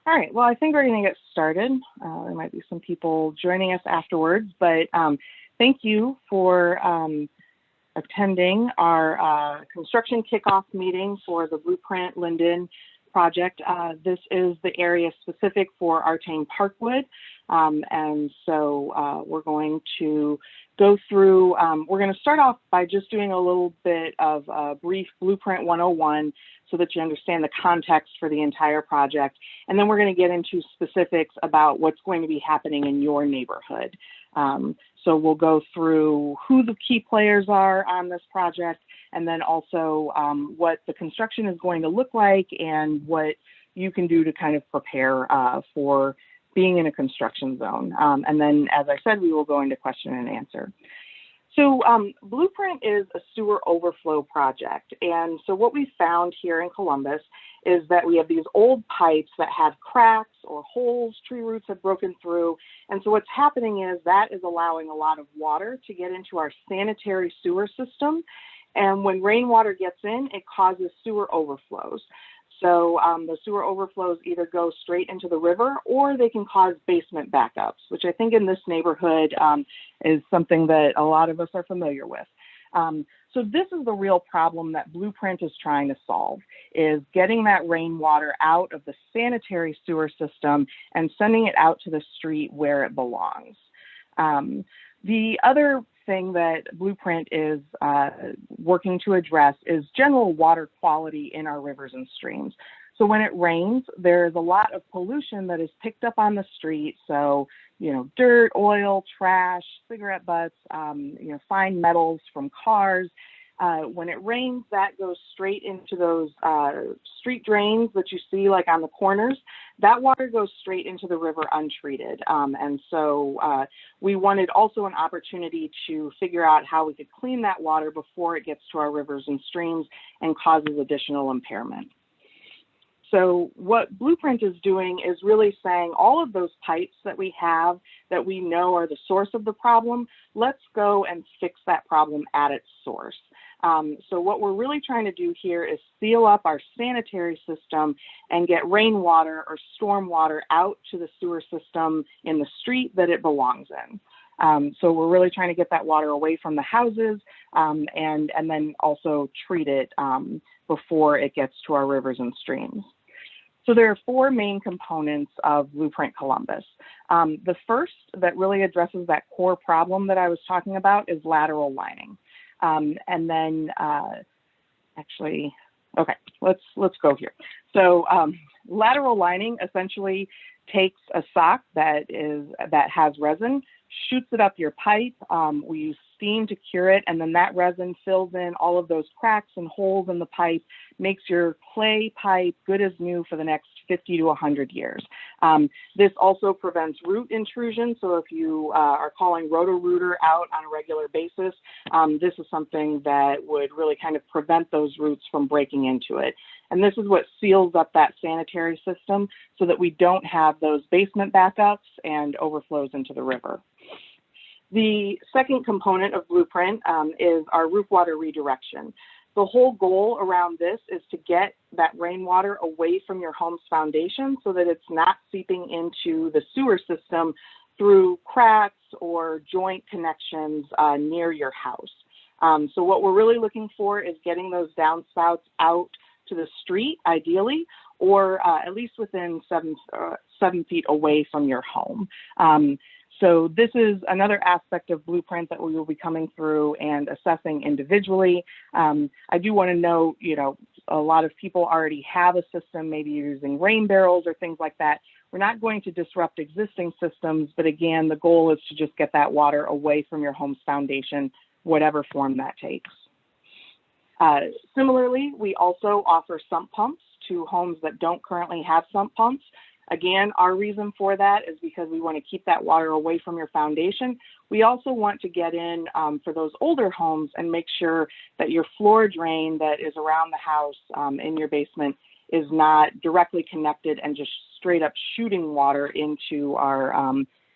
All right, well, I think we're going to get started. There might be some people joining us afterwards, but thank you for attending our construction kickoff meeting for the Blueprint Linden project. This is the area specific for Artane Parkwood, and so we're going to go through, we're going to start off by just doing a little bit of a brief Blueprint 101 so that you understand the context for the entire project. And then we're going to get into specifics about what's going to be happening in your neighborhood. So we'll go through who the key players are on this project, and then also what the construction is going to look like and what you can do to kind of prepare for being in a construction zone. And then, as I said, we will go into question and answer. So Blueprint is a sewer overflow project. And so what we found here in Columbus is that we have these old pipes that have cracks or holes, tree roots have broken through. And so what's happening is that is allowing a lot of water to get into our sanitary sewer system. And when rainwater gets in, it causes sewer overflows. So the sewer overflows either go straight into the river or they can cause basement backups, which I think in this neighborhood is something that a lot of us are familiar with. So this is the real problem that Blueprint is trying to solve, is getting that rainwater out of the sanitary sewer system and sending it out to the street where it belongs. The other thing that Blueprint is working to address is general water quality in our rivers and streams. So when it rains, there's a lot of pollution that is picked up on the street. So, dirt, oil, trash, cigarette butts, fine metals from cars. When it rains, that goes straight into those street drains that you see like on the corners. That water goes straight into the river untreated. And so we wanted also an opportunity to figure out how we could clean that water before it gets to our rivers and streams and causes additional impairment. So what Blueprint is doing is really saying all of those pipes that we have that we know are the source of the problem, let's go and fix that problem at its source. So what we're really trying to do here is seal up our sanitary system and get rainwater or storm water out to the sewer system in the street that it belongs in. So we're really trying to get that water away from the houses and then also treat it before it gets to our rivers and streams. So there are four main components of Blueprint Columbus. The first that really addresses that core problem that I was talking about is lateral lining. And then okay, let's go here. So lateral lining essentially takes a sock that has resin, shoots it up your pipe. We use steam to cure it, and then that resin fills in all of those cracks and holes in the pipe, makes your clay pipe good as new for the next 50 to 100 years. This also prevents root intrusion. So if you are calling Roto-Rooter out on a regular basis, this is something that would really kind of prevent those roots from breaking into it. And this is what seals up that sanitary system so that we don't have those basement backups and overflows into the river. The second component of Blueprint is our roof water redirection. The whole goal around this is to get that rainwater away from your home's foundation so that it's not seeping into the sewer system through cracks or joint connections near your house. So what we're really looking for is getting those downspouts out to the street, ideally, or at least within 7 feet away from your home. So this is another aspect of Blueprint that we will be coming through and assessing individually. I do want to note, a lot of people already have a system, maybe using rain barrels or things like that. We're not going to disrupt existing systems, but again, the goal is to just get that water away from your home's foundation, whatever form that takes. Similarly, we also offer sump pumps to homes that don't currently have sump pumps. Again, our reason for that is because we want to keep that water away from your foundation. We also want to get in for those older homes and make sure that your floor drain that is around the house in your basement is not directly connected and just straight up shooting water into our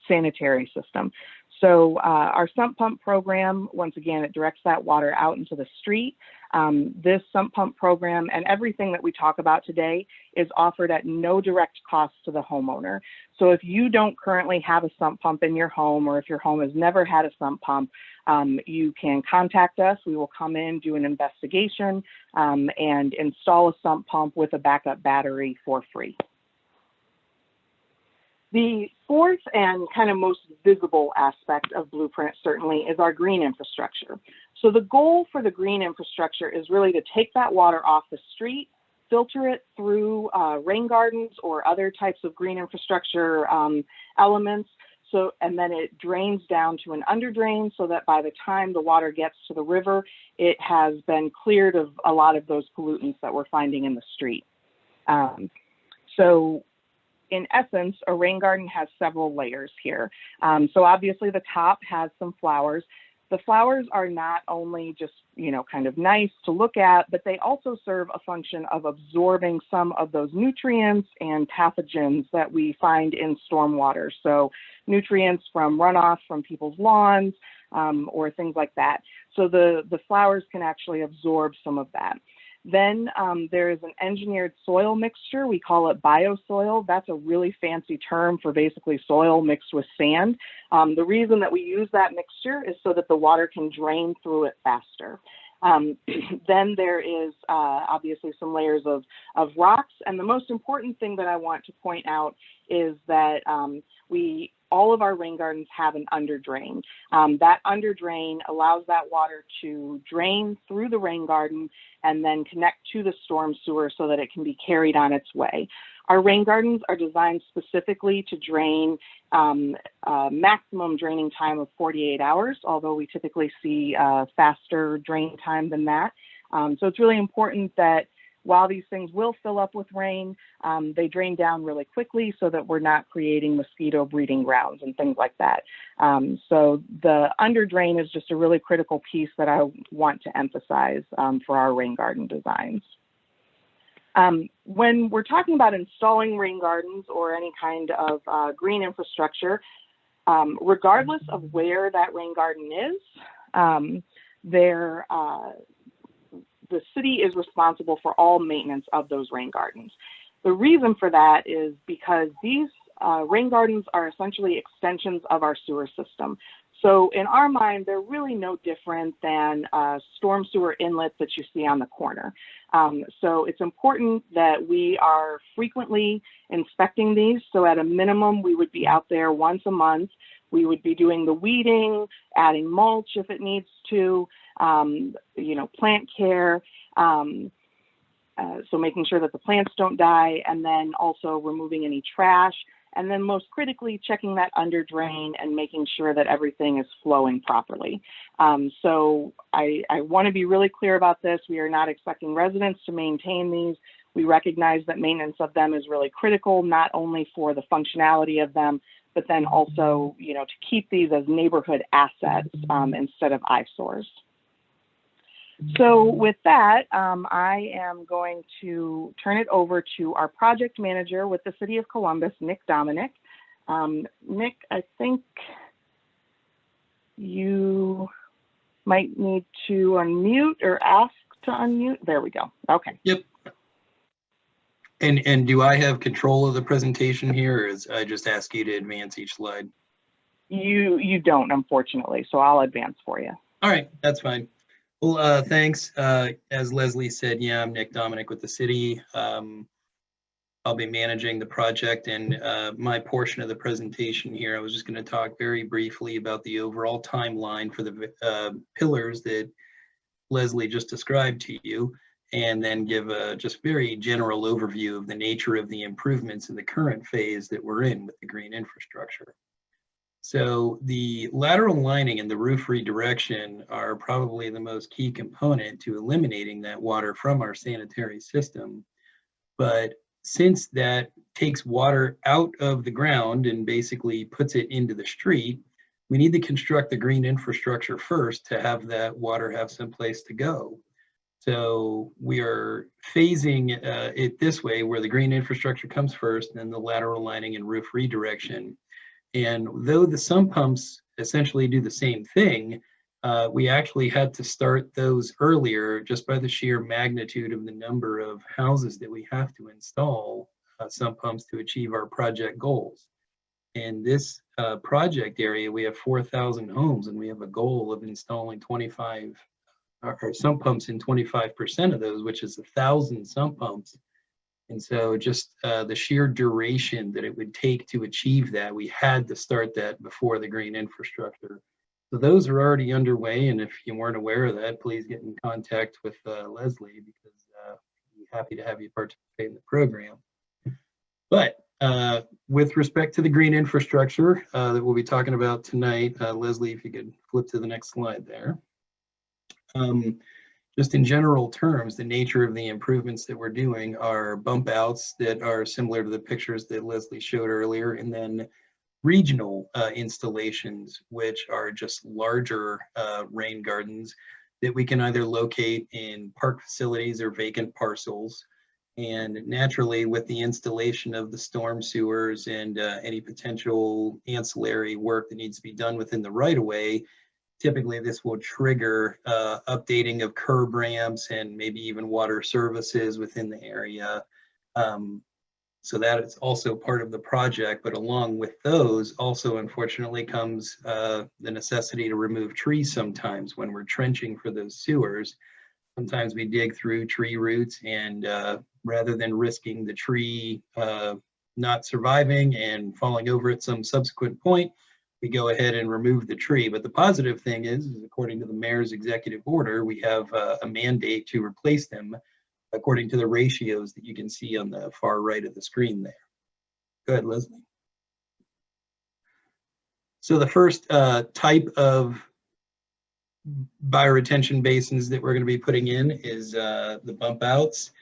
sanitary system. So our sump pump program, once again, it directs that water out into the street. This sump pump program and everything that we talk about today is offered at no direct cost to the homeowner. So if you don't currently have a sump pump in your home, or if your home has never had a sump pump, you can contact us. We will come in, do an investigation, and install a sump pump with a backup battery for free. The fourth and kind of most visible aspect of Blueprint certainly is our green infrastructure. So the goal for the green infrastructure is really to take that water off the street, filter it through rain gardens or other types of green infrastructure elements, and then it drains down to an underdrain so that by the time the water gets to the river, it has been cleared of a lot of those pollutants that we're finding in the street. So in essence, a rain garden has several layers here. So obviously the top has some flowers. The flowers are not only just, kind of nice to look at, but they also serve a function of absorbing some of those nutrients and pathogens that we find in stormwater. So nutrients from runoff from people's lawns or things like that. So the flowers can actually absorb some of that. Then there is an engineered soil mixture. We call it biosoil. That's a really fancy term for basically soil mixed with sand. The reason that we use that mixture is so that the water can drain through it faster. Then there is obviously some layers of rocks. And the most important thing that I want to point out is that all of our rain gardens have an underdrain. That underdrain allows that water to drain through the rain garden and then connect to the storm sewer so that it can be carried on its way. Our rain gardens are designed specifically to drain maximum draining time of 48 hours, although we typically see faster drain time than that. So it's really important that while these things will fill up with rain, they drain down really quickly so that we're not creating mosquito breeding grounds and things like that. So the under drain is just a really critical piece that I want to emphasize for our rain garden designs. When we're talking about installing rain gardens or any kind of green infrastructure, regardless of where that rain garden is, the city is responsible for all maintenance of those rain gardens. The reason for that is because these rain gardens are essentially extensions of our sewer system. So in our mind, they're really no different than storm sewer inlets that you see on the corner. So it's important that we are frequently inspecting these. So at a minimum, we would be out there once a month. We would be doing the weeding, adding mulch if it needs to, plant care, so making sure that the plants don't die, and then also removing any trash, and then most critically checking that under drain and making sure that everything is flowing properly. So I want to be really clear about this. We are not expecting residents to maintain these. We recognize that maintenance of them is really critical, not only for the functionality of them, but then also, to keep these as neighborhood assets instead of eyesores. So with that, I am going to turn it over to our project manager with the City of Columbus, Nick Dominic. Nick, I think you might need to unmute or ask to unmute. There we go. Okay. Yep. And do I have control of the presentation here, or is I just ask you to advance each slide? You don't, unfortunately, so I'll advance for you. All right, that's fine. Well, thanks. As Leslie said, yeah, I'm Nick Dominic with the city. I'll be managing the project, and my portion of the presentation here, I was just going to talk very briefly about the overall timeline for the pillars that Leslie just described to you, and then give a just very general overview of the nature of the improvements in the current phase that we're in with the green infrastructure. So the lateral lining and the roof redirection are probably the most key component to eliminating that water from our sanitary system. But since that takes water out of the ground and basically puts it into the street, we need to construct the green infrastructure first to have that water have some place to go. So we are phasing it this way, where the green infrastructure comes first, and then the lateral lining and roof redirection. And though the sump pumps essentially do the same thing, We actually had to start those earlier just by the sheer magnitude of the number of houses that we have to install sump pumps to achieve our project goals. In this project area, we have 4,000 homes, and we have a goal of installing 25 or sump pumps in 25% of those, which is 1,000 sump pumps. And so just the sheer duration that it would take to achieve that, we had to start that before the green infrastructure. So those are already underway, and if you weren't aware of that, please get in contact with Leslie, because we'd be happy to have you participate in the program. But with respect to the green infrastructure that we'll be talking about tonight, Leslie, if you could flip to the next slide there. Just in general terms, the nature of the improvements that we're doing are bump outs that are similar to the pictures that Leslie showed earlier, and then regional installations, which are just larger rain gardens that we can either locate in park facilities or vacant parcels. And naturally, with the installation of the storm sewers and any potential ancillary work that needs to be done within the right of way, typically this will trigger updating of curb ramps and maybe even water services within the area. So that is also part of the project, but along with those also unfortunately comes the necessity to remove trees sometimes when we're trenching for those sewers. Sometimes we dig through tree roots, and rather than risking the tree not surviving and falling over at some subsequent point, we go ahead and remove the tree. But the positive thing is according to the mayor's executive order, we have a mandate to replace them according to the ratios that you can see on the far right of the screen there. Go ahead, Leslie. So the first type of bioretention basins that we're going to be putting in is the bump outs.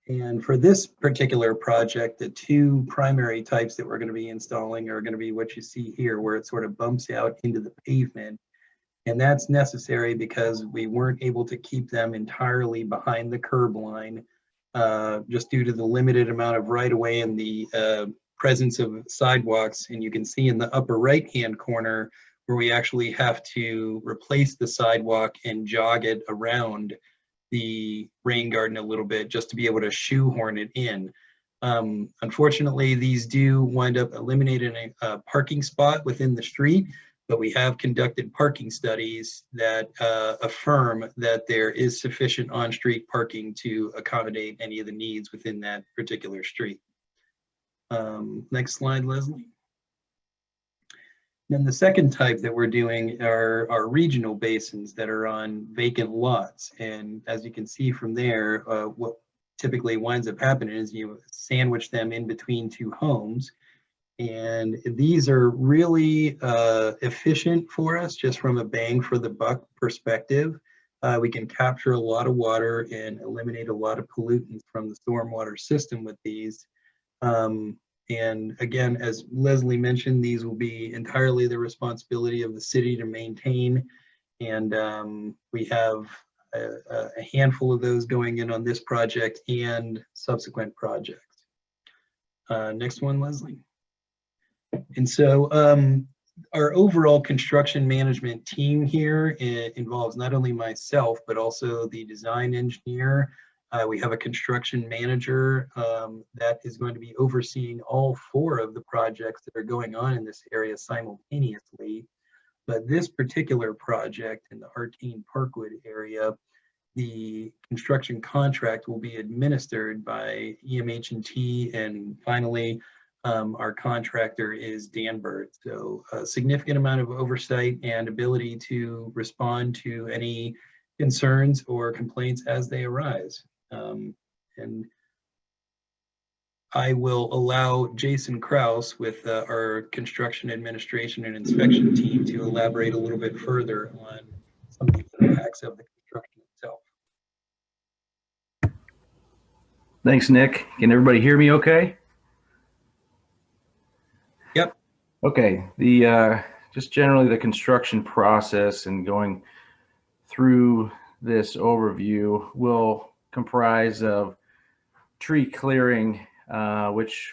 And for this particular project, the two primary types that we're going to be installing are going to be what you see here, where it sort of bumps out into the pavement. And that's necessary because we weren't able to keep them entirely behind the curb line, just due to the limited amount of right-of-way and the presence of sidewalks. And you can see in the upper right-hand corner where we actually have to replace the sidewalk and jog it around the rain garden a little bit just to be able to shoehorn it in. Unfortunately, these do wind up eliminating a parking spot within the street, but we have conducted parking studies that affirm that there is sufficient on-street parking to accommodate any of the needs within that particular street. Next slide, Leslie. Then the second type that we're doing are regional basins that are on vacant lots. And as you can see from there, what typically winds up happening is you sandwich them in between two homes. And these are really efficient for us just from a bang for the buck perspective. We can capture a lot of water and eliminate a lot of pollutants from the stormwater system with these. And again, as Leslie mentioned, these will be entirely the responsibility of the city to maintain. And we have a handful of those going in on this project and subsequent projects. Next one, Leslie. And so our overall construction management team here involves not only myself, but also the design engineer. We have a construction manager that is going to be overseeing all 4 of the projects that are going on in this area simultaneously. But this particular project in the Artane Parkwood area, the construction contract will be administered by EMH&T, and finally, our contractor is Danbert. So a significant amount of oversight and ability to respond to any concerns or complaints as they arise. And I will allow Jason Kraus with our construction administration and inspection team to elaborate a little bit further on some of the impacts of the construction itself. Thanks, Nick. Can everybody hear me okay? Yep. Okay. Just generally the construction process and going through this overview will comprise of tree clearing, which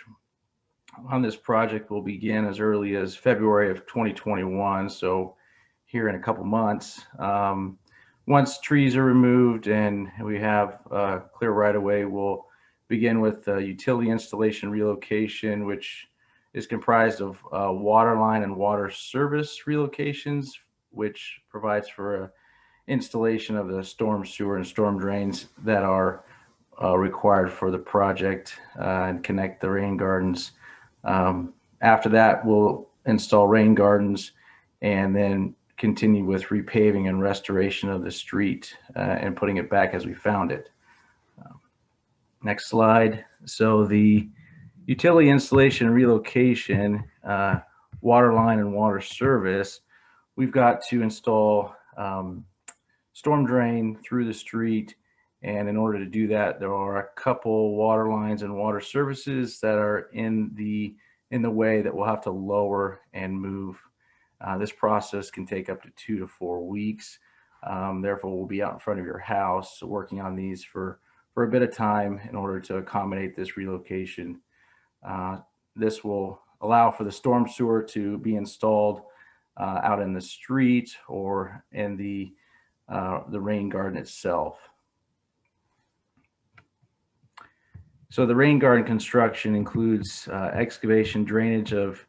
on this project will begin as early as February of 2021. So here in a couple months. Once trees are removed and we have clear right of way, we'll begin with utility installation relocation, which is comprised of water line and water service relocations, which provides for installation of the storm sewer and storm drains that are required for the project and connect the rain gardens. After that, we'll install rain gardens and then continue with repaving and restoration of the street and putting it back as we found it. Next slide. So the utility installation relocation, water line and water service, we've got to install storm drain through the street. And in order to do that, there are a couple water lines and water services that are in the way that we'll have to lower and move. This process can take up to 2 to 4 weeks. Therefore, we'll be out in front of your house working on these for a bit of time in order to accommodate this relocation. This will allow for the storm sewer to be installed out in the street or in the rain garden itself. So the rain garden construction includes excavation, drainage of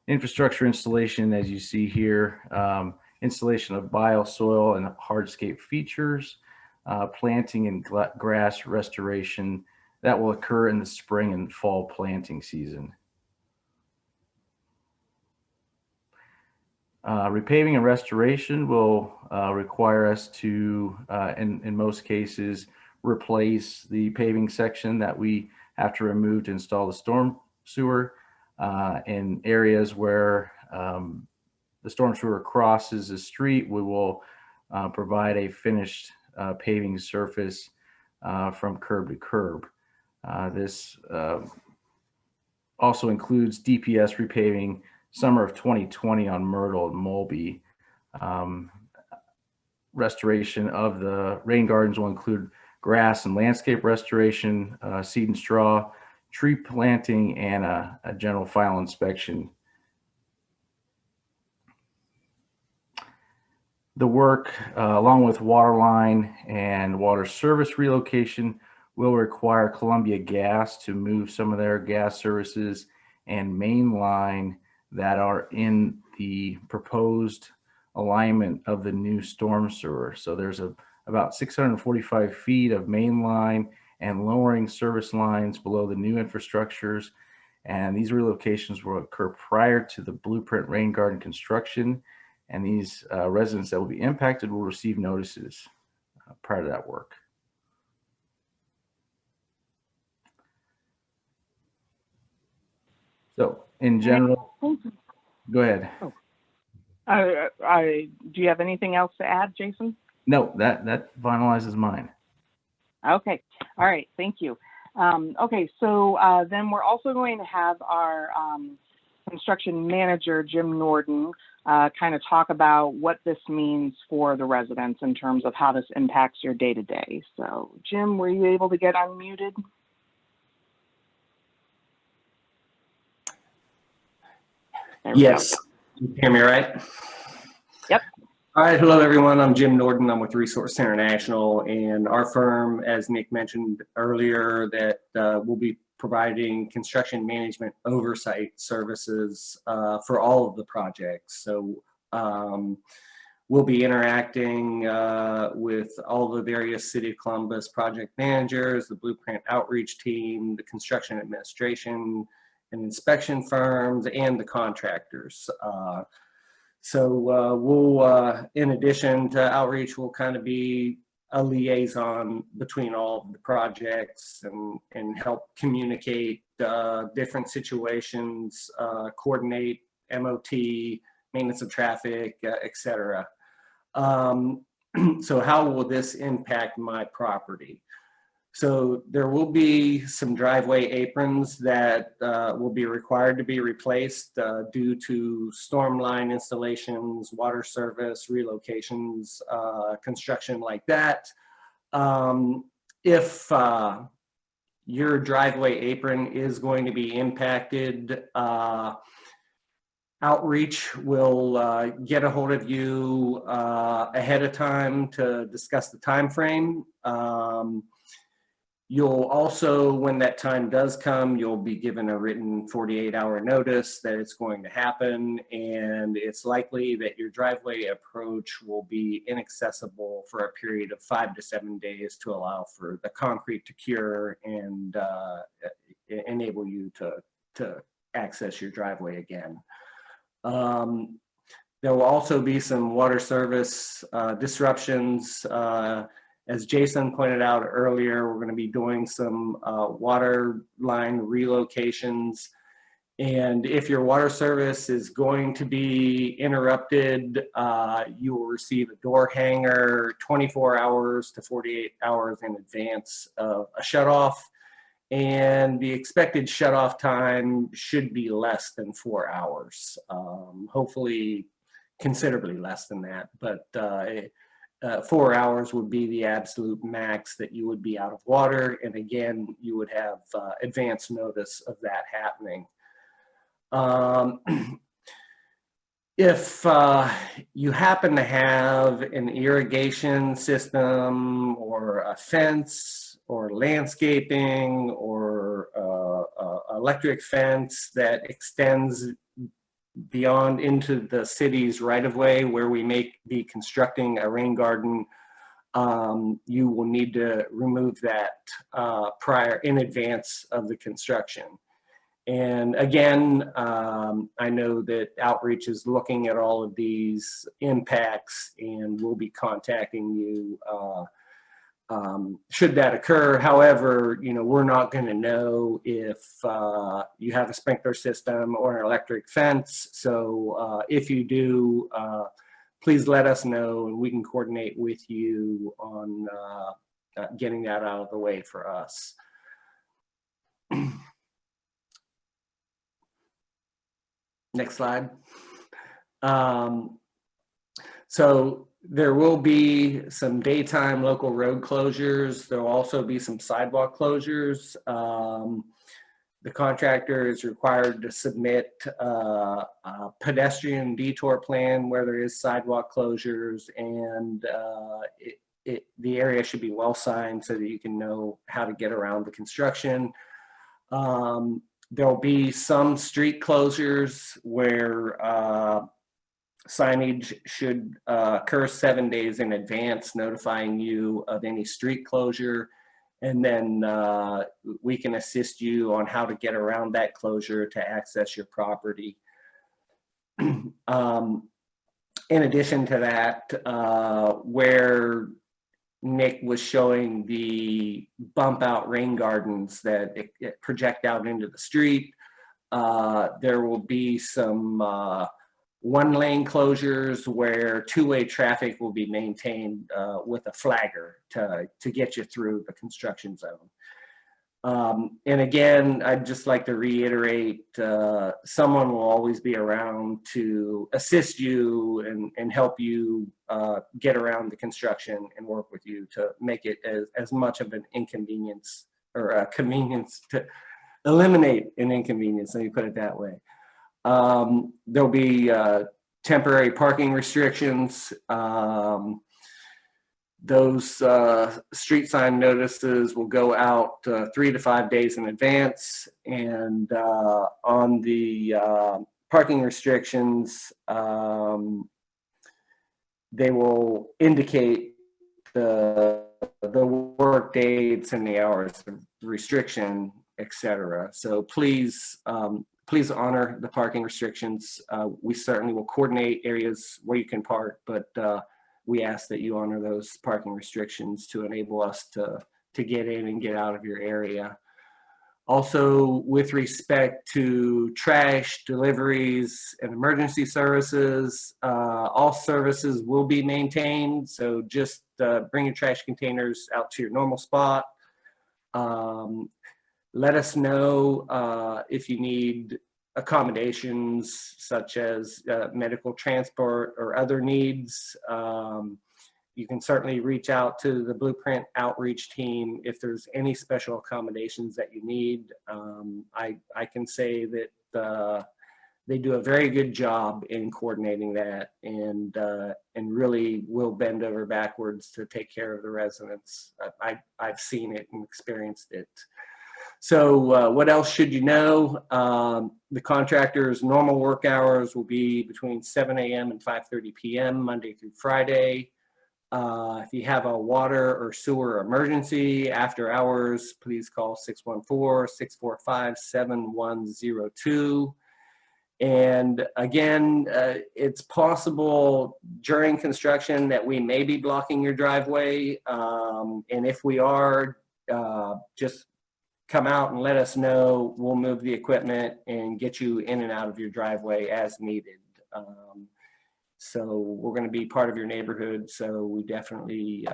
infrastructure installation, as you see here, installation of bioswale and hardscape features, planting and grass restoration that will occur in the spring and fall planting season. Repaving and restoration will require us to, in most cases, replace the paving section that we have to remove to install the storm sewer. In areas where the storm sewer crosses the street, we will provide a finished paving surface from curb to curb. This also includes DPS repaving summer of 2020 on Myrtle and Mulby. Restoration of the rain gardens will include grass and landscape restoration, seed and straw, tree planting, and a general final inspection. The work, along with water line and water service relocation, will require Columbia Gas to move some of their gas services and main line that are in the proposed alignment of the new storm sewer. So there's about 645 feet of main line and lowering service lines below the new infrastructures. And these relocations will occur prior to the blueprint rain garden construction. And these residents that will be impacted will receive notices prior to that work. So in general, go ahead. Oh. Do you have anything else to add, Jason? No, that finalizes mine. Okay. All right. Thank you. Okay. So then we're also going to have our construction manager, Jim Norden, kind of talk about what this means for the residents in terms of how this impacts your day-to-day. So Jim, were you able to get unmuted? Yes. You can hear me right? Yep. All right. Hello, everyone. I'm Jim Norden. I'm with Resource International, and our firm, as Nick mentioned earlier, that will be providing construction management oversight services for all of the projects. So we'll be interacting with all the various City of Columbus project managers, the Blueprint outreach team, the construction administration and inspection firms, and the contractors. So we'll, in addition to outreach, we'll kind of be a liaison between all of the projects and help communicate different situations, coordinate MOT, maintenance of traffic, et cetera. So how will this impact my property? So there will be some driveway aprons that will be required to be replaced due to storm line installations, water service, relocations, construction like that. If your driveway apron is going to be impacted, Outreach will get a hold of you ahead of time to discuss the time frame. You'll also, when that time does come, you'll be given a written 48-hour notice that it's going to happen, and it's likely that your driveway approach will be inaccessible for a period of 5 to 7 days to allow for the concrete to cure and enable you to access your driveway again. There will also be some water service disruptions. As Jason pointed out earlier, we're going to be doing some water line relocations. And if your water service is going to be interrupted, you will receive a door hanger 24 hours to 48 hours in advance of a shutoff. And the expected shutoff time should be less than 4 hours, hopefully considerably less than that, but 4 hours would be the absolute max that you would be out of water. And again, you would have advance notice of that happening. If you happen to have an irrigation system or a fence or landscaping or electric fence that extends beyond into the city's right-of-way where we may be constructing a rain garden, you will need to remove that in advance of the construction. And again, I know that Outreach is looking at all of these impacts and will be contacting you should that occur. However, you know, we're not going to know if you have a sprinkler system or an electric fence. So if you do, please let us know and we can coordinate with you on getting that out of the way for us. Next slide. So there will be some daytime local road closures. There will also be some sidewalk closures. The contractor is required to submit a pedestrian detour plan where there is sidewalk closures, and the area should be well signed so that you can know how to get around the construction. There'll be some street closures where signage should occur 7 days in advance, notifying you of any street closure. And then we can assist you on how to get around that closure to access your property. In addition to that, where Nick was showing the bump out rain gardens that project out into the street, there will be some one-lane closures where two-way traffic will be maintained with a flagger to get you through the construction zone. And again, I'd just like to reiterate, someone will always be around to assist you and help you get around the construction and work with you to make it as much of an inconvenience or a convenience, to eliminate an inconvenience, let me put it that way. There'll be temporary parking restrictions. Those street sign notices will go out 3 to 5 days in advance. And on the parking restrictions, they will indicate the work dates and the hours of restriction, etc. So please, please honor the parking restrictions. We certainly will coordinate areas where you can park, but we ask that you honor those parking restrictions to enable us to get in and get out of your area. Also, with respect to trash, deliveries, and emergency services, all services will be maintained. So just bring your trash containers out to your normal spot. Let us know if you need accommodations such as medical transport or other needs. You can certainly reach out to the Blueprint outreach team if there's any special accommodations that you need. I can say that they do a very good job in coordinating that, and really will bend over backwards to take care of the residents. I've seen it and experienced it. So what else should you know? The contractor's normal work hours will be between 7 a.m. and 5:30 p.m. Monday through Friday. If you have a water or sewer emergency after hours, please call 614-645-7102. And again, it's possible during construction that we may be blocking your driveway. And if we are, just come out and let us know. We'll move the equipment and get you in and out of your driveway as needed. So we're going to be part of your neighborhood. So we definitely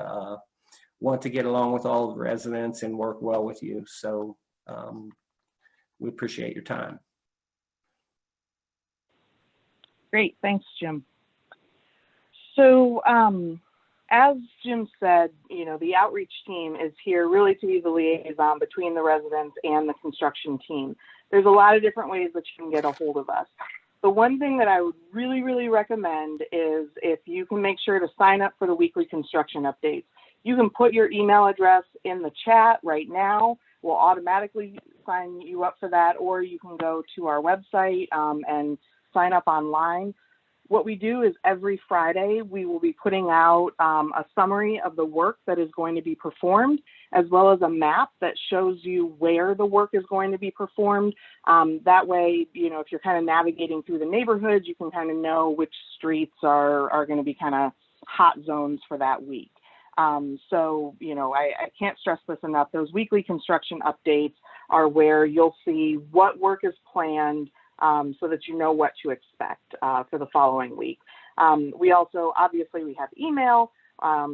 want to get along with all of the residents and work well with you. So we appreciate your time. Great, thanks, Jim. So as Jim said, you know, the outreach team is here really to be the liaison between the residents and the construction team. There's a lot of different ways that you can get a hold of us. The one thing that I would really, really recommend is if you can make sure to sign up for the weekly construction updates. You can put your email address in the chat right now. We'll automatically sign you up for that, or you can go to our website and sign up online. What we do is every Friday, we will be putting out a summary of the work that is going to be performed, as well as a map that shows you where the work is going to be performed. That way, you know, if you're kind of navigating through the neighborhoods, you can kind of know which streets are going to be kind of hot zones for that week. So, you know, I can't stress this enough. Those weekly construction updates are where you'll see what work is planned, so that you know what to expect for the following week. We also, obviously, we have email,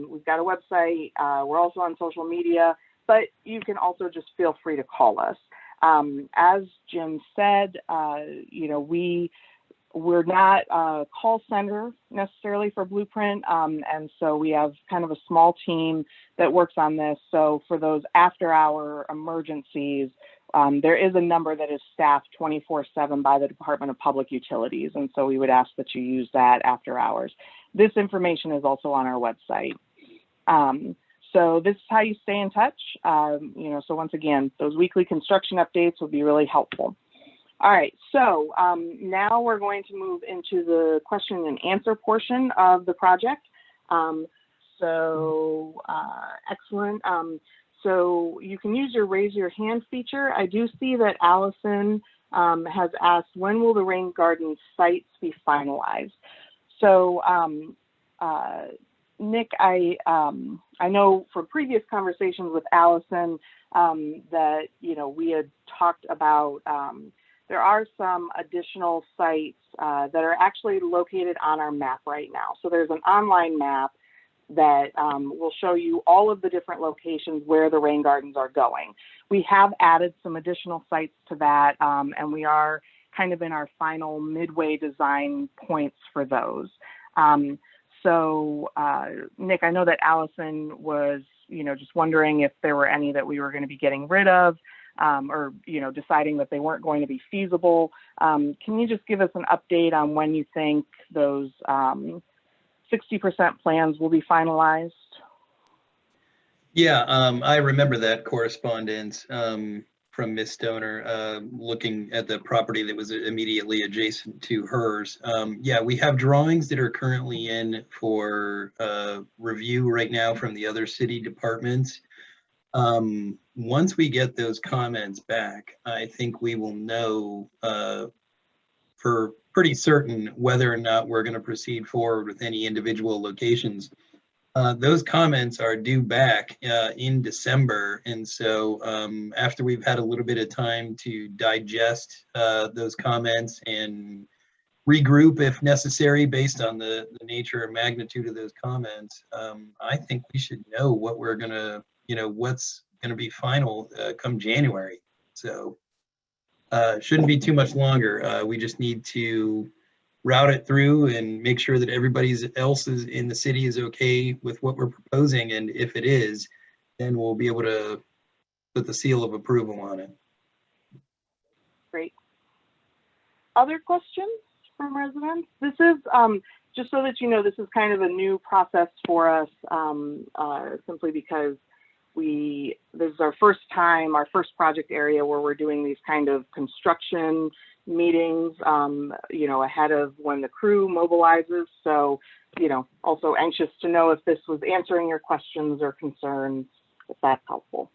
we've got a website, we're also on social media, but you can also just feel free to call us. As Jim said, you know, we're not a call center necessarily for Blueprint, and so we have kind of a small team that works on this. So for those after-hour emergencies, there is a number that is staffed 24/7 by the Department of Public Utilities, and so we would ask that you use that after hours. This information is also on our website. So this is how you stay in touch. You know, so once again, those weekly construction updates will be really helpful. All right, so now we're going to move into the question and answer portion of the project. Excellent. So you can use your raise your hand feature. I do see that Allison has asked, when will the rain garden sites be finalized? So Nick, I know from previous conversations with Allison that, you know, we had talked about there are some additional sites that are actually located on our map right now. So there's an online map that will show you all of the different locations where the rain gardens are going. We have added some additional sites to that, and we are kind of in our final midway design points for those. Nick, I know that Allison was, you know, just wondering if there were any that we were going to be getting rid of, or, you know, deciding that they weren't going to be feasible. Can you just give us an update on when you think those 60% plans will be finalized? Yeah, I remember that correspondence from Ms. Stoner looking at the property that was immediately adjacent to hers. Yeah, we have drawings that are currently in for review right now from the other city departments. Once we get those comments back, I think we will know for pretty certain whether or not we're going to proceed forward with any individual locations. Those comments are due back in December, and so after we've had a little bit of time to digest those comments and regroup if necessary based on the nature and magnitude of those comments, I think we should know what we're going to, you know, what's going to be final come January. So shouldn't be too much longer. We just need to route it through and make sure that everybody else is in the city is okay with what we're proposing. And if it is, then we'll be able to put the seal of approval on it. Great. other questions from residents? This is, just so that you know, this is kind of a new process for us, simply because this is our first time, our first project area where we're doing these kind of construction meetings, you know, ahead of when the crew mobilizes. So, you know, also anxious to know if this was answering your questions or concerns, if that's helpful.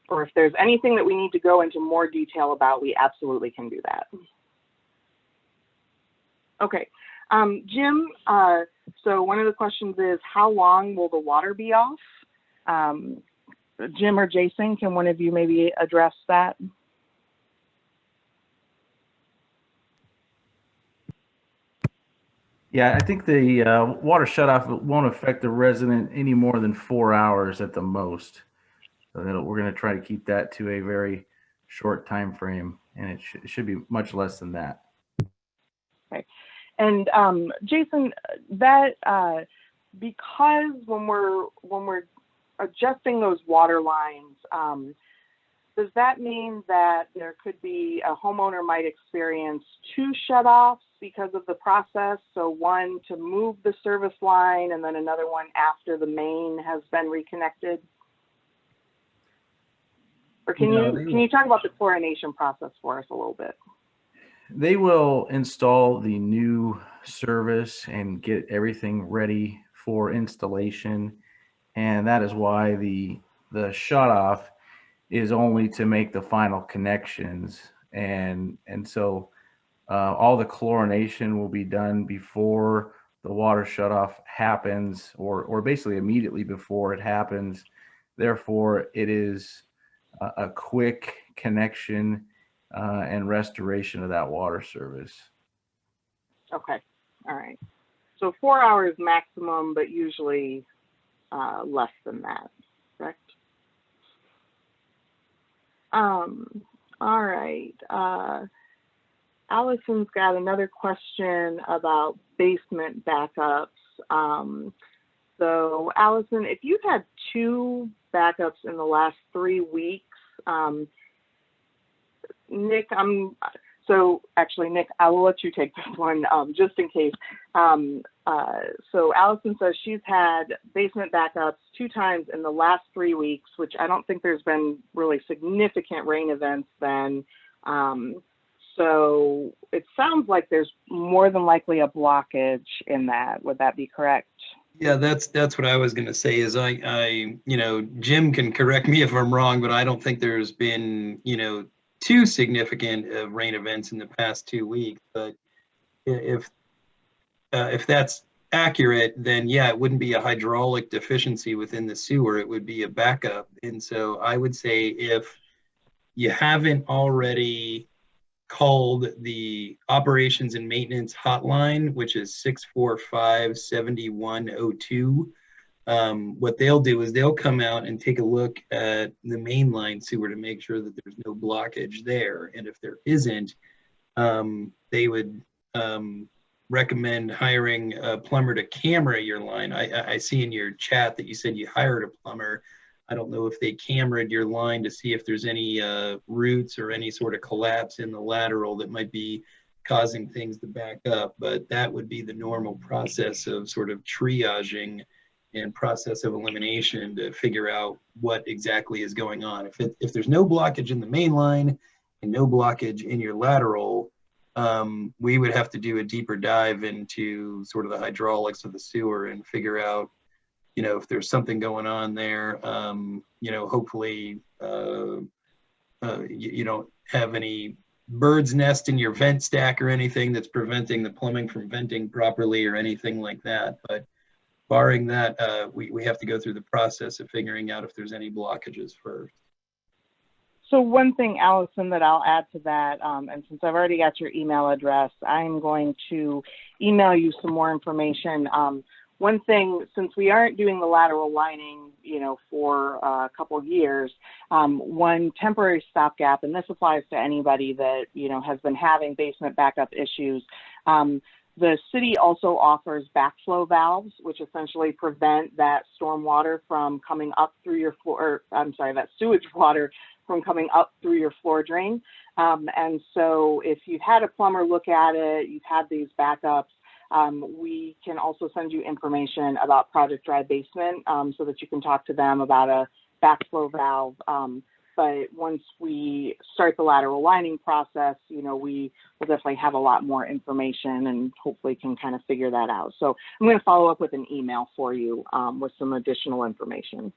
Or if there's anything that we need to go into more detail about, we absolutely can do that. Okay, Jim, so one of the questions is, how long will the water be off? Jim or Jason, can one of you maybe address that? Yeah, I think the water shutoff won't affect the resident any more than 4 hours at the most. So we're going to try to keep that to a very short time frame, and it should be much less than that. Okay. And Jason, that because when we're adjusting those water lines, does that mean that there could be a homeowner might experience 2 shutoffs because of the process? So one to move the service line and then another one after the main has been reconnected? Or can you talk about the chlorination process for us a little bit? They will install the new service and get everything ready for installation. And that is why the shutoff is only to make the final connections. And so all the chlorination will be done before the water shutoff happens, or basically immediately before it happens. Therefore, it is a quick connection and restoration of that water service. Okay. All right. So 4 hours maximum, but usually less than that, correct? All right. Allison's got another question about basement backups. So Allison, if you've had 2 backups in the last 3 weeks, Nick, Nick, I will let you take this one just in case. So Allison says she's had basement backups 2 times in the last 3 weeks, which I don't think there's been really significant rain events then. So it sounds like there's more than likely a blockage in that. Would that be correct? Yeah, that's what I was going to say is I you know, Jim can correct me if I'm wrong, but I don't think there's been, you know, 2 significant rain events in the past 2 weeks. But if that's accurate, then yeah, it wouldn't be a hydraulic deficiency within the sewer. It would be a backup. And so I would say if you haven't already called the operations and maintenance hotline, which is 645-7102. What they'll do is they'll come out and take a look at the mainline sewer to make sure that there's no blockage there. And if there isn't, they would recommend hiring a plumber to camera your line. I see in your chat that you said you hired a plumber. I don't know if they cameraed your line to see if there's any roots or any sort of collapse in the lateral that might be causing things to back up, but that would be the normal process of sort of triaging and process of elimination to figure out what exactly is going on. If there's no blockage in the main line and no blockage in your lateral, we would have to do a deeper dive into sort of the hydraulics of the sewer and figure out, you know, if there's something going on there. You know, hopefully you don't have any bird's nest in your vent stack or anything that's preventing the plumbing from venting properly or anything like that. But barring that, we have to go through the process of figuring out if there's any blockages first. So one thing, Allison, that I'll add to that, and since I've already got your email address, I'm going to email you some more information. One thing, since we aren't doing the lateral lining, you know, for a couple of years, one temporary stopgap, and this applies to anybody that, you know, has been having basement backup issues. The city also offers backflow valves, which essentially prevent that stormwater from coming up through your floor, that sewage water from coming up through your floor drain. And so if you've had a plumber look at it, you've had these backups, we can also send you information about Project Dry Basement so that you can talk to them about a backflow valve. But once we start the lateral lining process, you know, we will definitely have a lot more information and hopefully can kind of figure that out. So I'm going to follow up with an email for you with some additional information.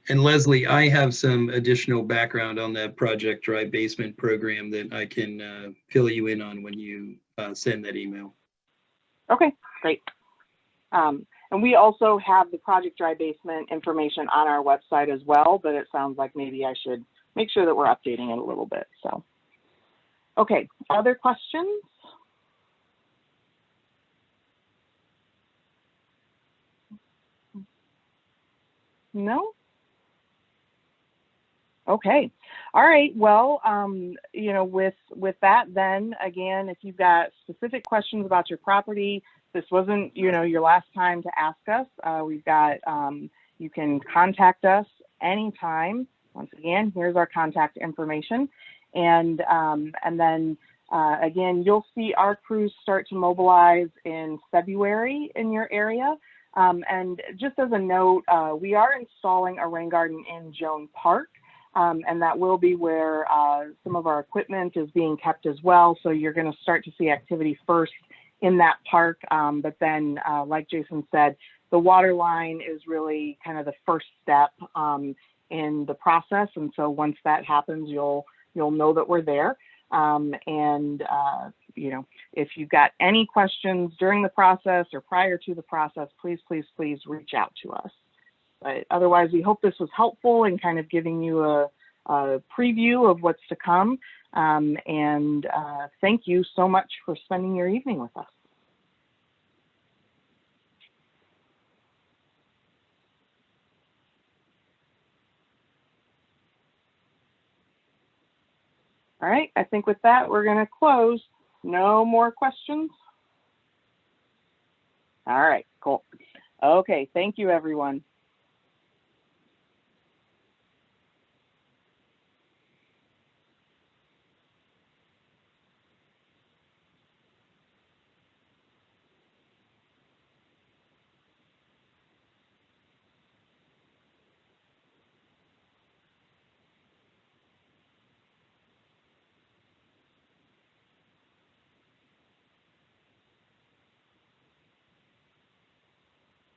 And Leslie, I have some additional background on the Project Dry Basement program that I can fill you in on when you send that email. Okay, great. And we also have the Project Dry Basement information on our website as well, but it sounds like maybe I should make sure that we're updating it a little bit. So, okay, other questions? No? Okay. All right. Well, you know, with that, then again, if you've got specific questions about your property, this wasn't, you know, your last time to ask us. We've got, you can contact us anytime. Once again, here's our contact information. And then again, you'll see our crews start to mobilize in February in your area. And just as a note, we are installing a rain garden in Joan Park. And that will be where some of our equipment is being kept as well. So you're going to start to see activity first in that park. But then, like Jason said, the water line is really kind of the first step in the process. And so once that happens, you'll know that we're there. You know, if you've got any questions during the process or prior to the process, please reach out to us. But otherwise, we hope this was helpful in kind of giving you a preview of what's to come. Thank you so much for spending your evening with us. All right, I think with that, we're going to close. No more questions? All right, cool. Okay, thank you, everyone.